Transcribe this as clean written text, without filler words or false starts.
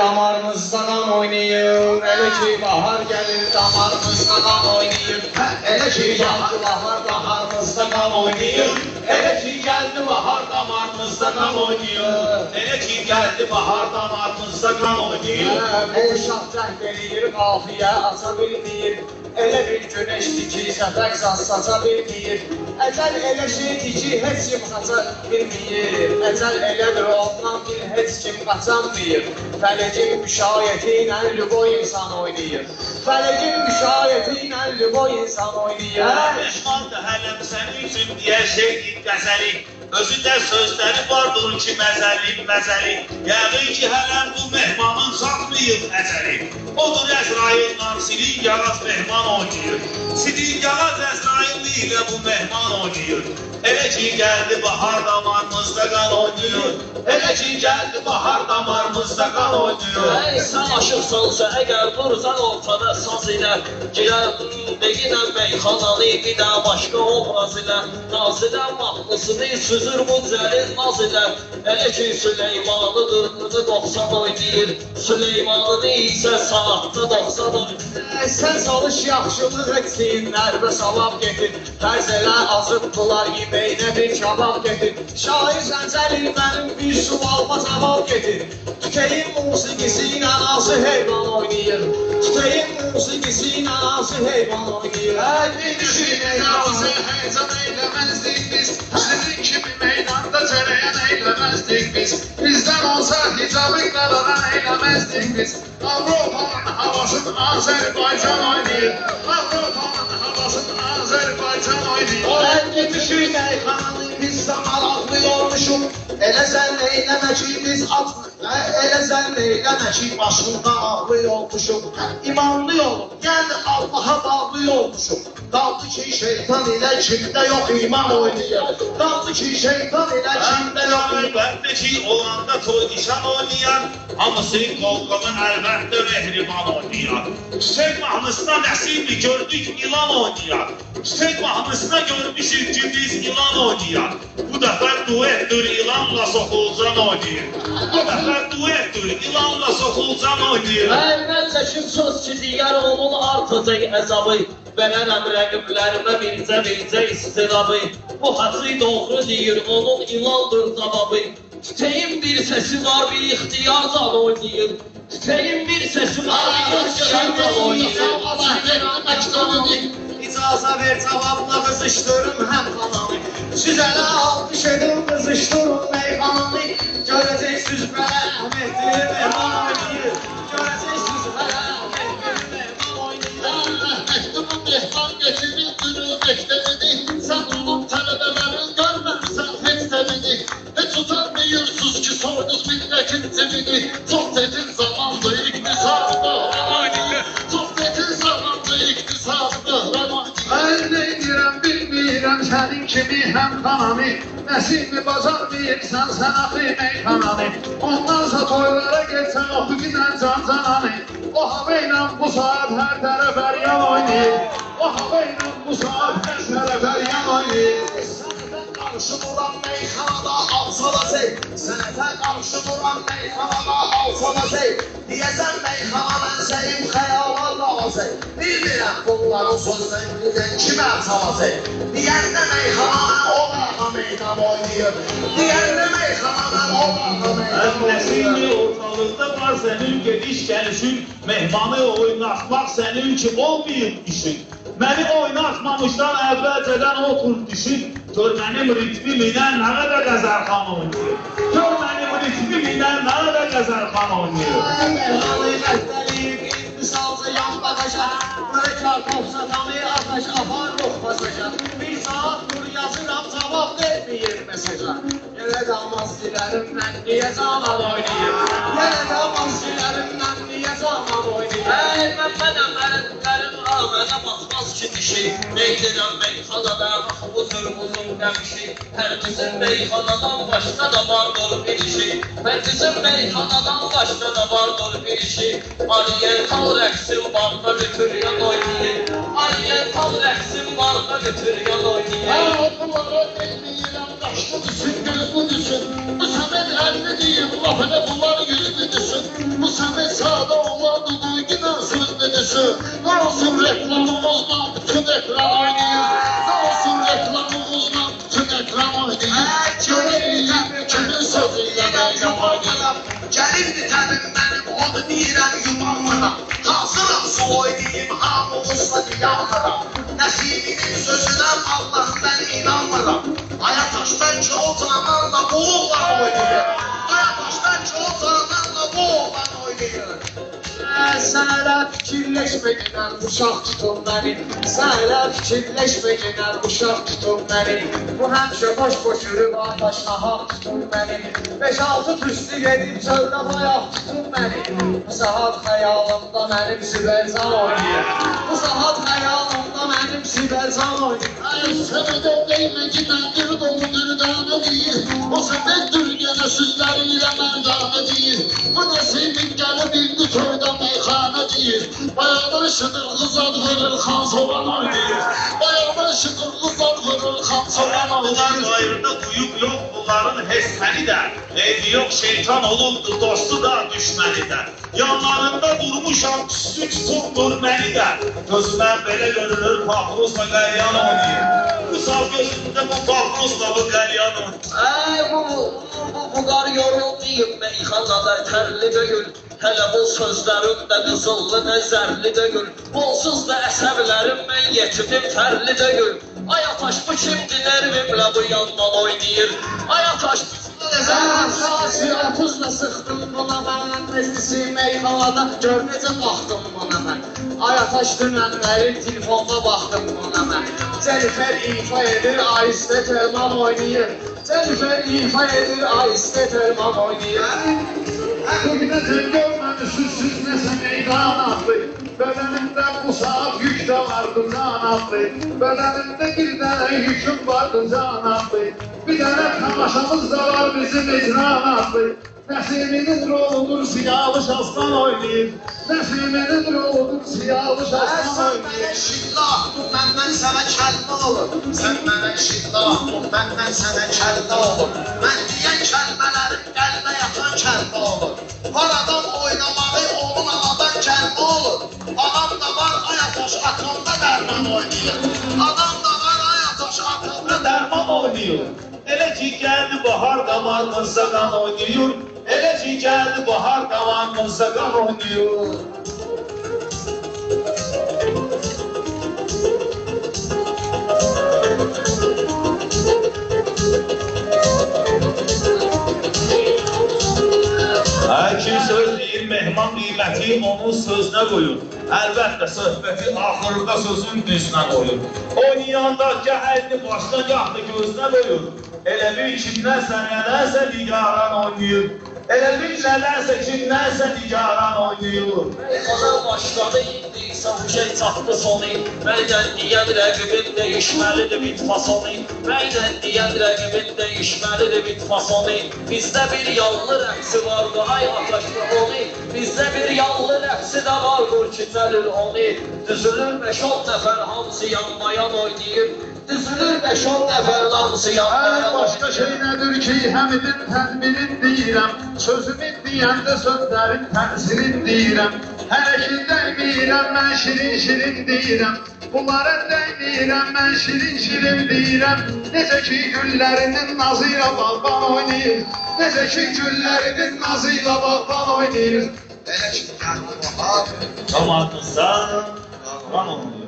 Damarımızda qan oynayır, elə ki bahar gəlir, damarımızda qan oynayır. Elə ki gəldi bahar, damarımızda qan oynayır. Elə ki gəldi bahar, damarımızda qan oynayır. Elə ki gəldi bahar, damarımızda qan oynayır. O uşaq cəhd eləyir, qafiyə aça bilməyir. Elə bir güneşdir ki, səfək saça bilməyir. Əcəl elə şeydir ki, heç kim qaça bilməyir. Əcəl elədir, ondan bir heç kim qaçanmıyır. Fələkin müşayiəti ilə lüboy insan oynayır. Fələkin müşayiəti ilə lüboy insan oynayır. Peşmandır hələm sənin üçün deyər şeydir qəzəli. Özündə sözləri vardır ki, məzəli. Yəqin ki, hələm bu mehmanın çatmayıb əcəli. Odur Əzraillə Sidik Yağaz mehman oynayır. Sidik Yağaz Əzrail ilə bu mehman oynayır. Elə ki gəldi bahar, damarımızda qan oynayır. Elə ki gəldi bahar, damarımızda qan oynayır. Sən aşıqsansa, əgər dursan ortada saz ilə, girər deyinən meyxananı, bir də başqa obraz ilə, Nazilə mahnısını süzür bu cəlil naz ilə. Elə ki Süleymanı 90 oynayır, Süleymanını isə saatda 90 oynayır. Sən çalış yaxşılıq etsinlər və savab getir. Tərz elə azıbdılar yeməyinə bir kabab getir. Şair Zəncəlil mənim bir sualıma cavab getir. Tüteyin musiqisi ilə nazı heyvan oynayır. Tüteyin musiqisi ilə nazı heyvan oynayır. Dünyamızı həyəcan eyləməzdik biz. Sizin kimi meydanda cərəyan eyləməzdik biz. Bizdən olsa hicabı qalaran eyləməzdik biz. Avropanın havasını Azərbaycan oynayır. Avropanın havasını Azərbaycan oynayır. O əldə düşür meyxananı biz də maraqlı olmuşuq. Elə zənn eyləmə ki biz elə zənn eyləmə ki başında ağlı olmuşuq. İmanlı olub, yəni Allaha bağlı olmuşuq. Qaldı ki şeytan ilə kimdə yox iman oynayır. Qaldı ki şeytan ilə kimdə yox iman. Əlbəttə ki olanda toy nişan oynayan, hamısı qolqanın əlbəttə mehriban oynayar. Çiçək mahnısına nəsibli gördük ilan oynayar. Çiçək mahnısına görmüşük ki biz ilan oynayar. Bu dəfə duetdir ilanla Soxulcan oynayır. Bu dəfə duetdir ilanla Soxulcan oynayır. Məndən çəkin söz ki, digər onun artacaq əzabı. Verərəm rəqiblərimə bircə istirabı. Bu hacı doğru deyir, onun ilandır cavabı. Tüteyin bir səsi var, bir ixtiyar zal oynayır. Tüteyin bir səsi var, bir ixtiyar zal oynayır. İcazə ver cavabla qızışdırım həm xananı. Siz ələ alqış edin qızışdırın meyxananı. Görəcəksiniz belə Əhmədli mehman oynayır. Görəcəksiniz belə Əhmədli mehman oynayır. Məktubu mehman getirir, dürü məktəbidir. Sən olub tələbələrin görməmsən heç təbini. Heç utanmıyorsunuz ki sorduk milletin cebini. Çox dedin zamandı iktisadda oynayır. Çox dedin zamandı iktisadda oynayır. Mən neydirəm bilmirəm sənin kimi həm xananı. Nəsimi bacarmıyırsan sən axı meyxananı. Ondansa toylara gelsən oxu giden cancananı. O hava ilə bu saat hər tərəf əryan oynayır. O hava ilə bu saat hər tərəf əryan oynayır. Sənətə qarşı duran meyxanada alsa da zey. Sənətə qarşı duran meyxanada alsa da zey. Deyəsən meyxana mən səyim xəyalarla azey. Bilmirəm bunların sözlərindən kimə çalacaq. Deyəndə meyxana mən o qaqa meydan oynayır. Deyəndə meyxana mən o qaqa meydan Nəsimi oynayır. ortalıqda var sənin gediş gəlişin. Mehmanı oynatmaq sənin ki olmayıb işin. Məni oynatmamışdan əvvəlcədən otur düşün. Gör mənim ritmim ilə nə qədər Qəzərxan oynayır. Gör mənim ritmim ilə nə qədər Qəzərxan oynayır. Meyxanı məhdəliyib, indisalca yan baxaşa. Böyle kartof satamı ataş apar ruh basaşa. Bir saat dur yazıram cavab vermeyir mesaja. Yenə damaz dilərimdən niyə zaman oynayır. Yenə damaz dilərimdən niyə zaman oynayır. Mənəm mənəm mənə baxmaz ki dişi. Neydirəm meyxanadan bu tırmuzun qəmişi. Hər bizim meyxanadan başqa da vardır bir işi. Hər bizim meyxanadan başqa da vardır bir işi. Oriental rəqsim barda götürüyor oynayır. Oriental rəqsim barda götürüyor oynayır. Bunlara bilməyirəm, qaşlı düşün, gözlü düşün. Bu səmət əlini deyir, laf elə bunların yüzünü düşün. Bu səmət Ne olsun reklamımızla bütün ekran oynayır. Ne olsun reklamımızla bütün ekran oynayır. Göreyim kimin sözüyle meydan oynayır. Gəlirdi təbim mənim, onu deyirəm yumanmıram. Hazıram su oynayayım, hamımızla yanmıram. Nəsibinin sözünə Allahım mən inanmıram. Ayataş bəlkə o zamanla bu oğlan oynayır. Ayataş bəlkə o zamanla bu oğlan oynayır. Sən hələ fikirləşmə genən uşaq tutun məni. Sən hələ fikirləşmə genən uşaq tutun məni. Bu həmişə boş-boş yürüb ataş nahaq tutun məni. 5-6 tüstü gedib çöldə bayaq tutun məni. Bu saat xəyalımda mənim Sibelcan oynayır. Bu saat xəyalımda mənim Sibelcan oynayır. Ay sənədə deymə ki mən bir dolu mərdanə deyir. O səbətdir yenə sözləriyle mərdanə deyir. Bu nəsimin gəlib indi toyda meyxanə deyir. Bayağıdan şıdırlı zad vurur xan soğan oynayır. Bayağıdan şıdırlı zad vurur xan soğan oynayır. Bunlar gayrında duyub yox, bunların hesməni də. Eybi yox, şeytan olubdur, dostu da, düşməni də. Yanlarında durmuşam, üstü tutundur məni də. Gözümdən belə görünür, pahruzla qəlyan oynayır. Bu sağ gözümdə bu pahruzla bu qəlyan oynayır. Bu qar yorulmayıb meyxanada tərli döyül. Hələ bu sözlərim də qızıllı nəzərli döyül. Bolsuz da əsəblərim mən yetidim tərli döyül. Ay ataş bu kimdir nervimlə bu yandan oynayır. Ay ataş Sasi 30'la sıxdım buna mən. Meclisi meyxanada gör necə baxdım buna mən. Ay ataş dünənləri telefonda baxdım buna mən. Cənifer ifa edir, ahistə Telman oynayır. Cənifer ifa edir, ahistə Telman oynayır. Hükümetin görmemişsiniz nəsə meydan atlı. Bədənimdə bu saat yük də vardı can atlı. Bədənimdə bir dənə yüküm vardı can atlı. Bir dənə tamaşamız da var bizim icran atlı. Nəsiminin roludur siyavuş aslan oynayır. Nəsiminin roludur siyavuş aslan Sən oynayır. mənə şillah, bu məndən sənə kəlmə olur. Sən mənə şillah, bu məndən sənə kəlmə olur. Mən deyən kəlmələrin qəlbə yatan kəlmə olur. Var adam oynamağı, onun anadan kəlmə olur. Adam da var, ayataş atomda dərman oynayır. Adam da var, ayataş atomda dərman oynayır. Elə ki gəldi bahar qamanımızda qan oynayır. Elə ki gəldi bahar qamanımızda qan oynayır. Hər kim söz deyir, mehman qiyməti onun sözünə qoyur. Əlbəttə, söhbəti axırda sözün düzünə qoyur. Oynayanda gah əlini başına, gah da gözünə qoyur. Elə bil kimdənsə, nədənsə nigaran oynayır. Elə bil nədənsə, kimdənsə nigaran oynayır. meyxana başladı indi isə bu şey çatdı sonu. Məndən deyən rəqibin dəyişməlidir bit fasonu. Məndən deyən rəqibin dəyişməlidir bit fasonu. Bizdə bir yanlı rəqsi vardı, ay ataşlı onu. Bizdə bir yanlı rəqsi də vardır ki, cəlil onu. Düzülür 5-10 nəfər hamısı yanmayan oynayır. Düzülür 5-10 nəfər hamısı yanmayan oynayır. Başqa şey nədir ki, həmidin tədbirin deyirəm. Sözümün deyəndə sözlərin təsirin deyirəm. Hələ ki dəyməyirəm, mən şirin-şirin deyirəm. Bunlara dəyməyirəm, mən şirin-şirin deyirəm. Necə ki güllərinin nazı ilə bağban oynayır. Necə ki güllərinin nazı ilə bağban oynayır. Elə ki gəldi bahar, Qamanımızda qan oynayır.